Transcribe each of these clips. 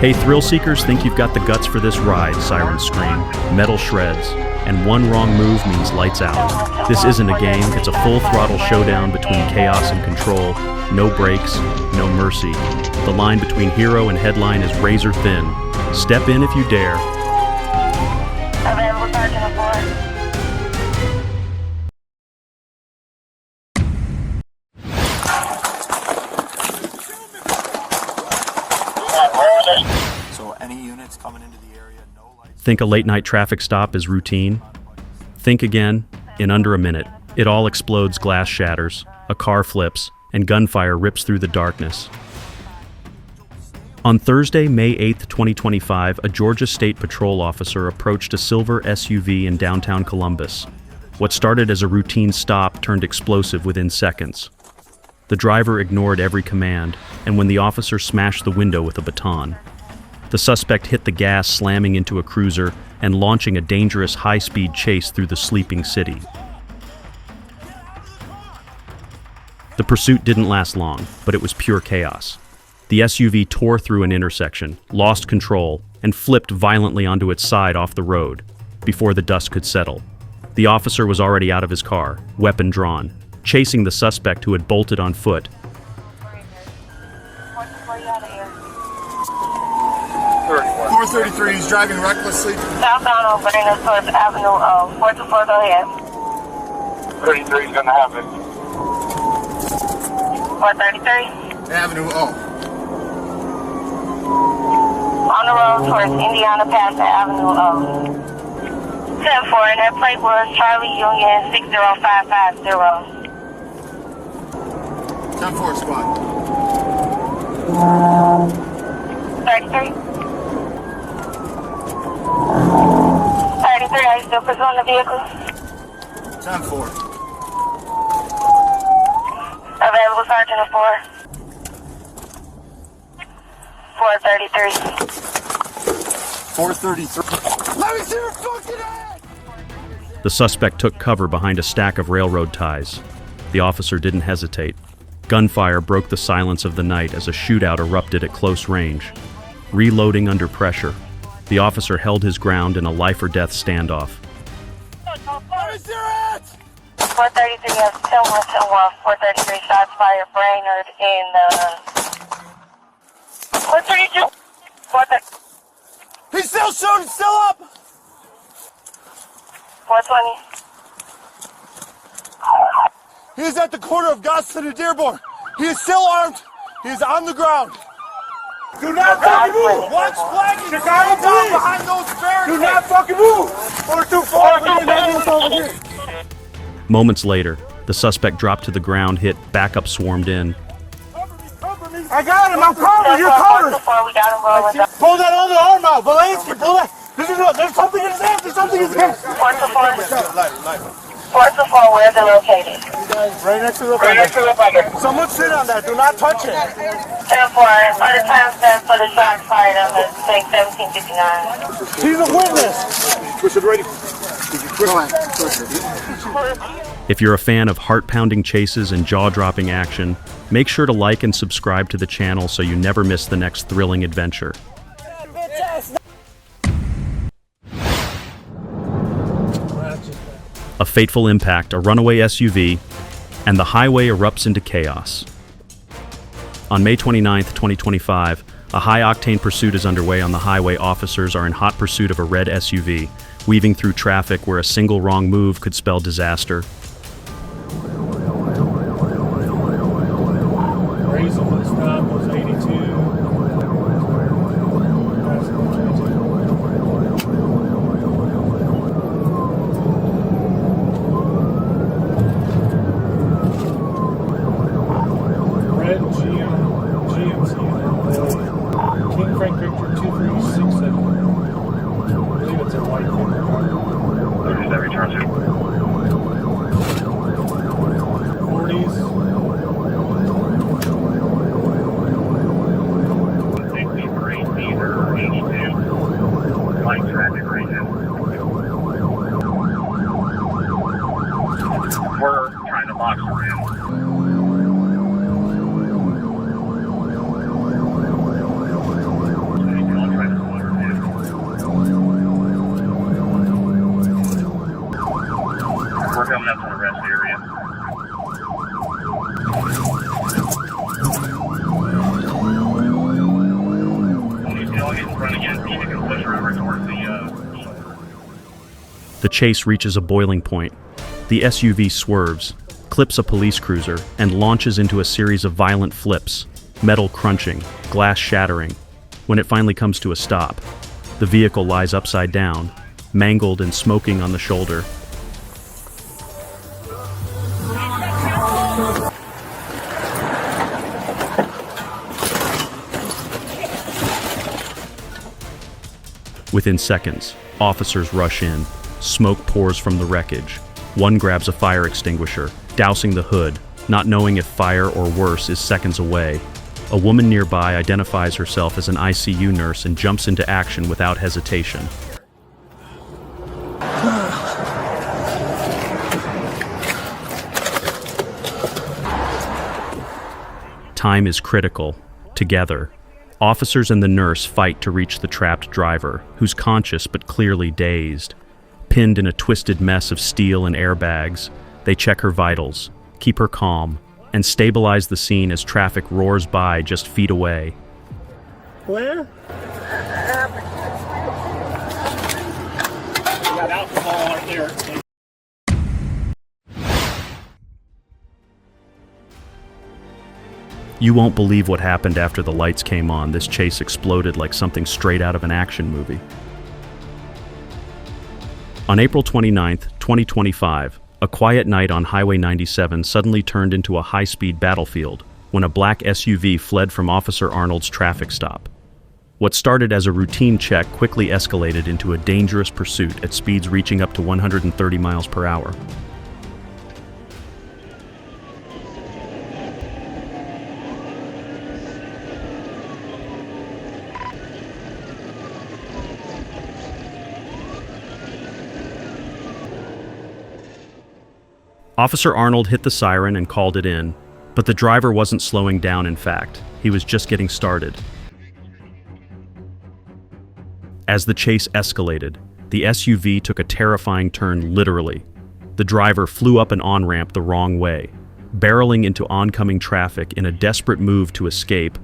Hey, thrill seekers, think you've got the guts for this ride, sirens scream, metal shreds, and one wrong move means lights out. This isn't a game, it's a full throttle showdown between chaos and control. No brakes, no mercy. The line between hero and headline is razor thin. Step in if you dare. Available Sergeant aboard. So any units coming into the area, no lights. Think a late-night traffic stop is routine? Think again. In under a minute, it all explodes, glass shatters, a car flips, and gunfire rips through the darkness. On Thursday, May 8, 2025, a Georgia State Patrol officer approached a silver SUV in downtown Columbus. What started as a routine stop turned explosive within seconds. The driver ignored every command, and when the officer smashed the window with a baton, the suspect hit the gas, slamming into a cruiser and launching a dangerous high-speed chase through the sleeping city. The pursuit didn't last long, but it was pure chaos. The SUV tore through an intersection, lost control, and flipped violently onto its side off the road. Before the dust could settle, the officer was already out of his car, weapon drawn, chasing the suspect who had bolted on foot. 433, he's driving recklessly. Southbound on Vernon towards Avenue 424, go ahead. 33 is gonna happen. 433. Avenue O. On the road towards Indiana past Avenue 10-4, and that plate was Charlie Union 60550. 10-4 squad. 33. 33, are you still pursuing the vehicle? 10-4. Available Sergeant of 4. 433. 433. Let me see your fucking head! The suspect took cover behind a stack of railroad ties. The officer didn't hesitate. Gunfire broke the silence of the night as a shootout erupted at close range. Reloading under pressure, the officer held his ground in a life-or-death standoff. Let me see your head! 433 has 10-1, 433 shots fired, Brainerd in the... 432. 430. He's still shooting, still up! 420. He is at the corner of Gosford and Dearborn. He is still armed. He is on the ground. Do not fucking move! Watch flagging! Chicago down behind those barricades! Do not fucking move! We're too far over here. Moments later, the suspect dropped to the ground, hit, backup swarmed in. Cover me! I got him! I'm covered! You're covered! We got him rolling. Pull that other arm out! Valansky, pull that! There's something in his hand! There's something in his hand! 424, where is it located? Right next to the bugger. Someone sit on that. Do not touch it. 10-4, by the time stamp for the shots fired on the thing, 1759. He's a witness. Push it ready. If you're a fan of heart-pounding chases and jaw-dropping action, make sure to like and subscribe to the channel so you never miss the next thrilling adventure. A fateful impact, a runaway SUV, and the highway erupts into chaos. On May 29, 2025, a high-octane pursuit is underway on the highway. Officers are in hot pursuit of a red SUV, weaving through traffic where a single wrong move could spell disaster. Reasonable stop was 82. Red GMC. King Frank Victor 2367. I believe it's a white Victor car. That returns it. The chase reaches a boiling point. The SUV swerves, clips a police cruiser, and launches into a series of violent flips, metal crunching, glass shattering. When it finally comes to a stop, the vehicle lies upside down, mangled and smoking on the shoulder. Within seconds, officers rush in. Smoke pours from the wreckage. One grabs a fire extinguisher, dousing the hood, not knowing if fire or worse is seconds away. A woman nearby identifies herself as an ICU nurse and jumps into action without hesitation. Time is critical. Together, officers and the nurse fight to reach the trapped driver, who's conscious but clearly dazed. Pinned in a twisted mess of steel and airbags, they check her vitals, keep her calm, and stabilize the scene as traffic roars by just feet away. Where? Got alcohol right there. You won't believe what happened after the lights came on. This chase exploded like something straight out of an action movie. On April 29, 2025, a quiet night on Highway 97 suddenly turned into a high-speed battlefield when a black SUV fled from Officer Arnold's traffic stop. What started as a routine check quickly escalated into a dangerous pursuit at speeds reaching up to 130 miles per hour. Officer Arnold hit the siren and called it in, but the driver wasn't slowing down. In fact, he was just getting started. As the chase escalated, the SUV took a terrifying turn literally. The driver flew up an on-ramp the wrong way, barreling into oncoming traffic in a desperate move to escape.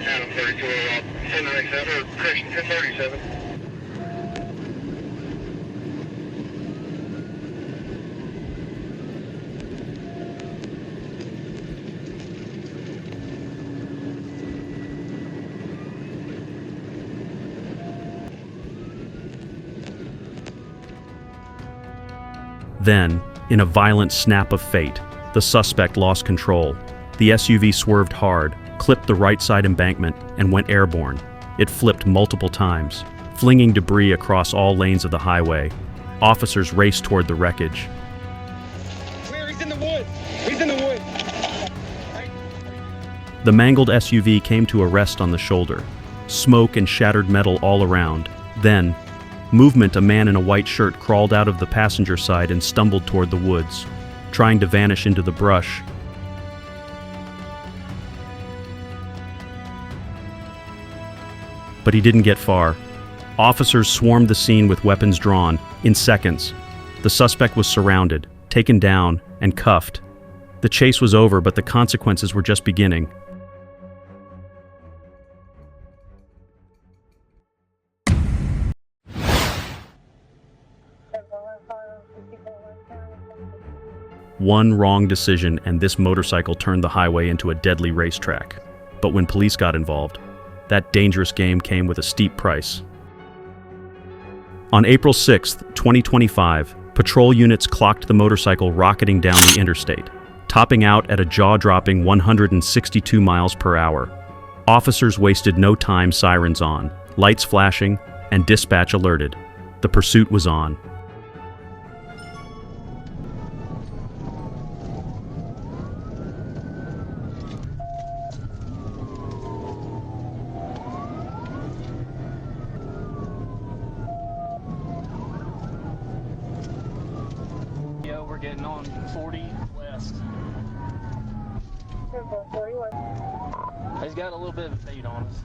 Adam 32, 1097, or Christian 1037. Then, in a violent snap of fate, the suspect lost control. The SUV swerved hard, clipped the right side embankment, and went airborne. It flipped multiple times, flinging debris across all lanes of the highway. Officers raced toward the wreckage. Where? He's in the woods. He's in the woods. The mangled SUV came to a rest on the shoulder. Smoke and shattered metal all around. Then, movement. A man in a white shirt crawled out of the passenger side and stumbled toward the woods, trying to vanish into the brush. But he didn't get far. Officers swarmed the scene with weapons drawn. In seconds, the suspect was surrounded, taken down, and cuffed. The chase was over, but the consequences were just beginning. One wrong decision and this motorcycle turned the highway into a deadly racetrack. But when police got involved, that dangerous game came with a steep price. On April 6, 2025, patrol units clocked the motorcycle rocketing down the interstate, topping out at a jaw-dropping 162 miles per hour. Officers wasted no time, sirens on, lights flashing, and dispatch alerted. The pursuit was on. We're getting on 40 west. He's got a little bit of a fade on us.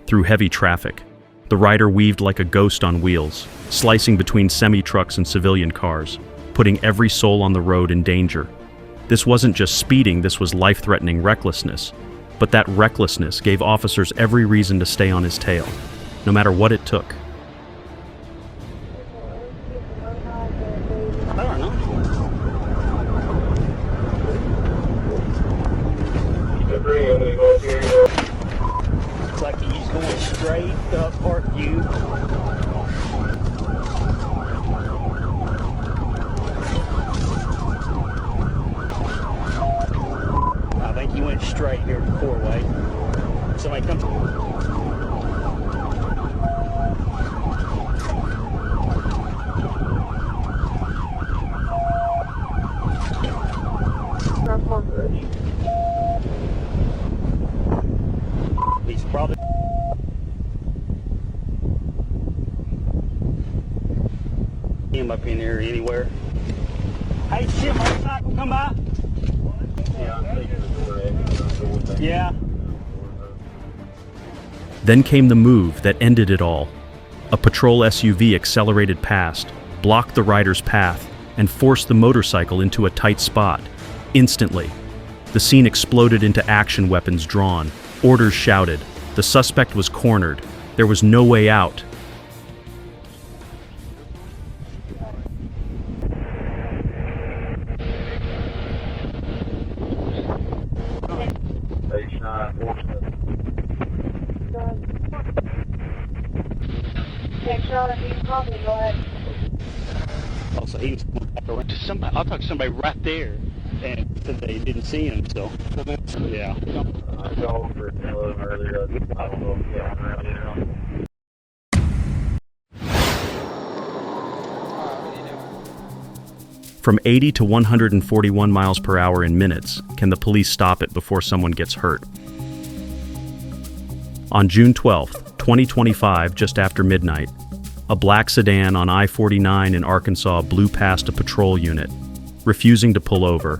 through heavy traffic. The rider weaved like a ghost on wheels, slicing between semi-trucks and civilian cars, putting every soul on the road in danger. This wasn't just speeding, this was life-threatening recklessness. But that recklessness gave officers every reason to stay on his tail, no matter what it took. I don't know. Looks like he's going straight up Parkview. I think he went straight here to Four-Way. Somebody come. He's probably him up in there anywhere. Hey, shit, motorcycle come by? Yeah. Then came the move that ended it all. A patrol SUV accelerated past, blocked the rider's path, and forced the motorcycle into a tight spot. Instantly, the scene exploded into action, weapons drawn, orders shouted. The suspect was cornered. There was no way out. Also, he was going back around to somebody. I talked to somebody right there, and said they didn't see him. So, yeah. From 80 to 141 miles per hour in minutes, can the police stop it before someone gets hurt? On June 12, 2025, just after midnight, a black sedan on I-49 in Arkansas blew past a patrol unit. Refusing to pull over,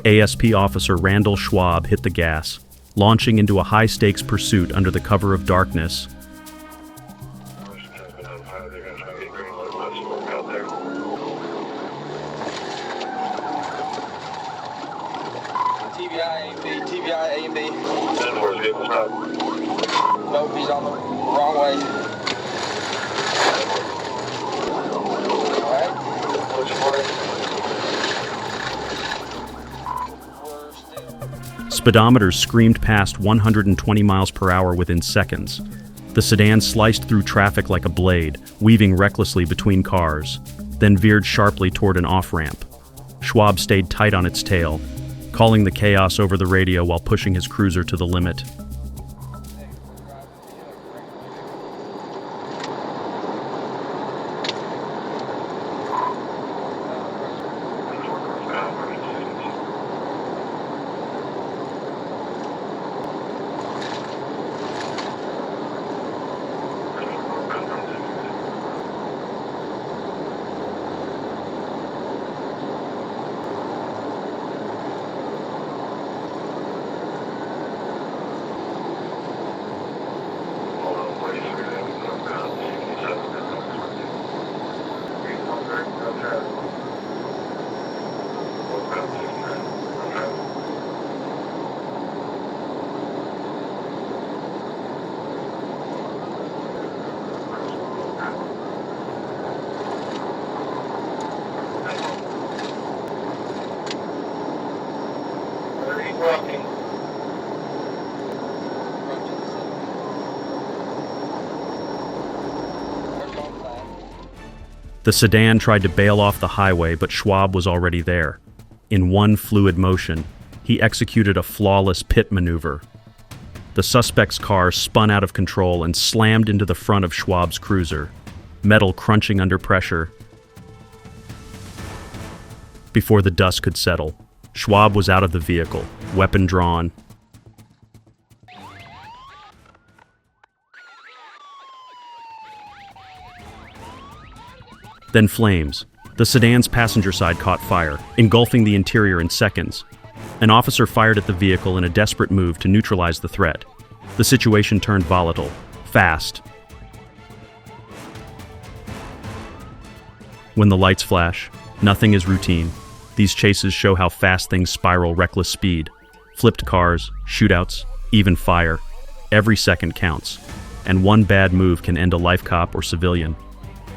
ASP Officer Randall Schwab hit the gas, launching into a high-stakes pursuit under the cover of darkness. TBI A and B. Nope, he's on the wrong way. Alright. Speedometers screamed past 120 miles per hour within seconds. The sedan sliced through traffic like a blade, weaving recklessly between cars, then veered sharply toward an off-ramp. Schwab stayed tight on its tail, calling the chaos over the radio while pushing his cruiser to the limit. The sedan tried to bail off the highway, but Schwab was already there. In one fluid motion, he executed a flawless pit maneuver. The suspect's car spun out of control and slammed into the front of Schwab's cruiser, metal crunching under pressure. Before the dust could settle, Schwab was out of the vehicle, weapon drawn. Then flames. The sedan's passenger side caught fire, engulfing the interior in seconds. An officer fired at the vehicle in a desperate move to neutralize the threat. The situation turned volatile. fast. When the lights flash, nothing is routine. These chases show how fast things spiral reckless speed. Flipped cars, shootouts, even fire. Every second counts, and one bad move can end a life cop or civilian.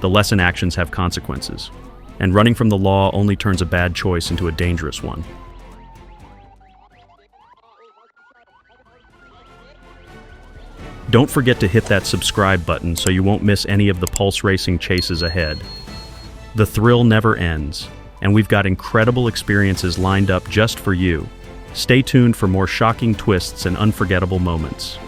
The lesson actions have consequences, and running from the law only turns a bad choice into a dangerous one. Don't forget to hit that subscribe button so you won't miss any of the pulse racing chases ahead. The thrill never ends, and we've got incredible experiences lined up just for you. Stay tuned for more shocking twists and unforgettable moments.